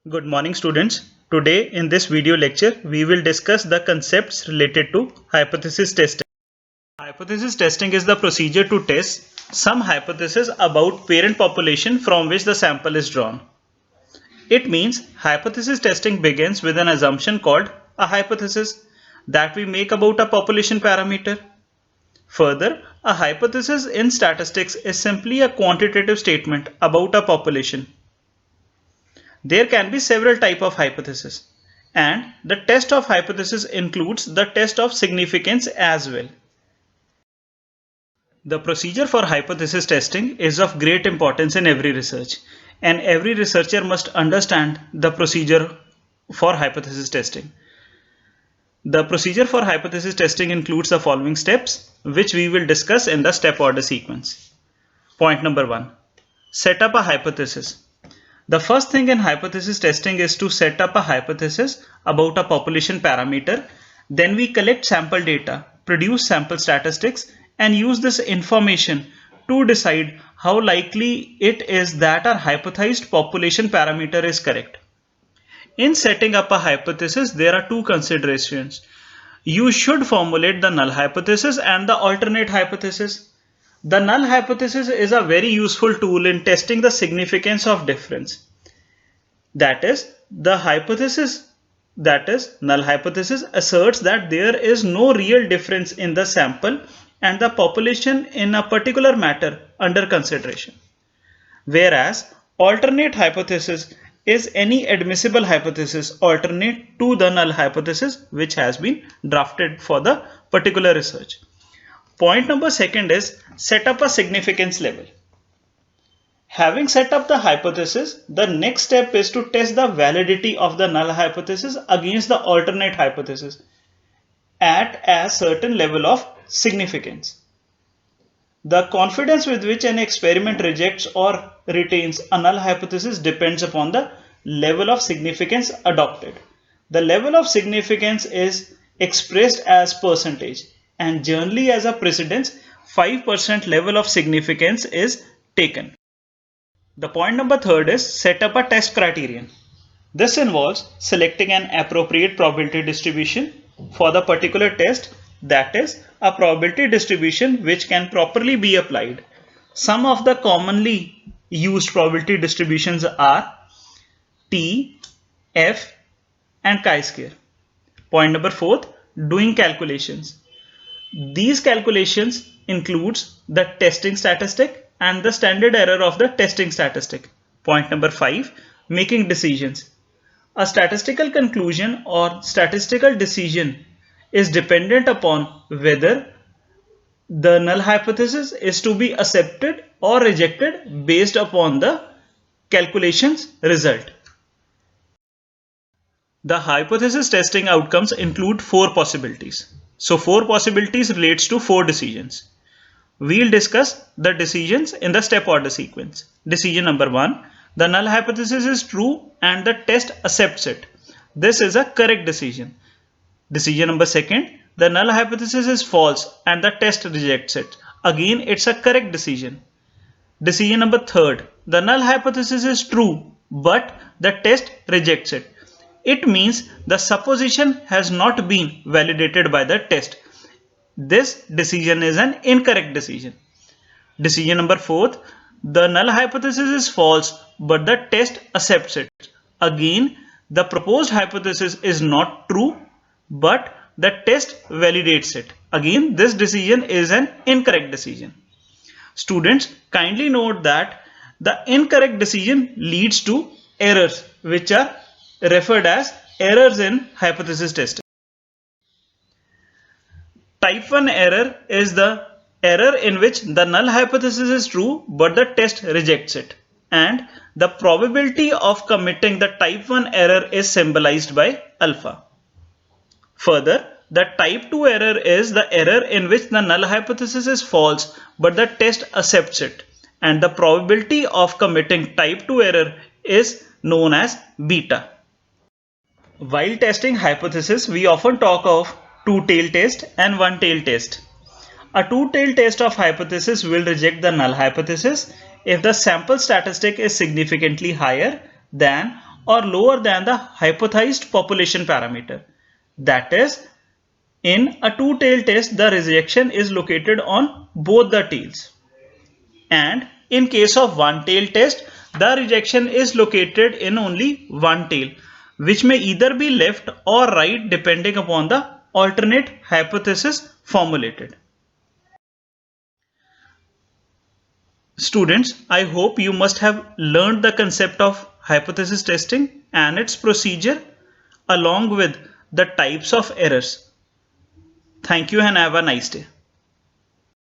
Good morning students. Today in this video lecture we will discuss the concepts related to hypothesis testing. Hypothesis testing is the procedure to test some hypothesis about parent population from which the sample is drawn. It means hypothesis testing begins with an assumption called a hypothesis that we make about a population parameter. Further, a hypothesis in statistics is simply a quantitative statement about a population. There can be several types of hypotheses, and the test of hypothesis includes the test of significance as well. The procedure for hypothesis testing is of great importance in every research, and every researcher must understand the procedure for hypothesis testing. The procedure for hypothesis testing includes the following steps, which we will discuss in the step order sequence. Point number 1. Set up a hypothesis. The first thing in hypothesis testing is to set up a hypothesis about a population parameter. Then we collect sample data, produce sample statistics, and use this information to decide how likely it is that our hypothesized population parameter is correct. In setting up a hypothesis, there are two considerations. You should formulate the null hypothesis and the alternate hypothesis. The null hypothesis is a very useful tool in testing the significance of difference. That is, null hypothesis asserts that there is no real difference in the sample and the population in a particular matter under consideration. Whereas alternate hypothesis is any admissible hypothesis alternate to the null hypothesis which has been drafted for the particular research. Point number 2 is set up a significance level. Having set up the hypothesis, the next step is to test the validity of the null hypothesis against the alternate hypothesis at a certain level of significance. The confidence with which an experiment rejects or retains a null hypothesis depends upon the level of significance adopted. The level of significance is expressed as percentage, and generally as a precedence, 5% level of significance is taken. The point number 3 is set up a test criterion. This involves selecting an appropriate probability distribution for the particular test, that is, a probability distribution which can properly be applied. Some of the commonly used probability distributions are T, F, and chi-square. Point number 4, doing calculations. These calculations includes the testing statistic and the standard error of the testing statistic. Point number 5, making decisions. A statistical conclusion or statistical decision is dependent upon whether the null hypothesis is to be accepted or rejected based upon the calculations result. The hypothesis testing outcomes include 4 possibilities. So 4 possibilities relates to 4 decisions. We'll discuss the decisions in the step order sequence. Decision number 1, the null hypothesis is true and the test accepts it. This is a correct decision. Decision number 2, the null hypothesis is false and the test rejects it. Again, it's a correct decision. Decision number 3, the null hypothesis is true but the test rejects it. It means the supposition has not been validated by the test. This decision is an incorrect decision. Decision number 4, the null hypothesis is false but the test accepts it. Again, the proposed hypothesis is not true but the test validates it. Again, this decision is an incorrect decision. Students, kindly note that the incorrect decision leads to errors which are referred as errors in hypothesis testing. Type 1 error is the error in which the null hypothesis is true but the test rejects it, and the probability of committing the type 1 error is symbolized by alpha. Further, the type 2 error is the error in which the null hypothesis is false but the test accepts it, and the probability of committing type 2 error is known as beta. While testing hypothesis, we often talk of two-tail test and one-tail test. A two-tail test of hypothesis will reject the null hypothesis if the sample statistic is significantly higher than or lower than the hypothesized population parameter. That is, in a two-tailed test, the rejection is located on both the tails. And in case of one-tailed test, the rejection is located in only one tail, which may either be left or right depending upon the alternate hypothesis formulated. Students, I hope you must have learned the concept of hypothesis testing and its procedure along with the types of errors. Thank you and have a nice day.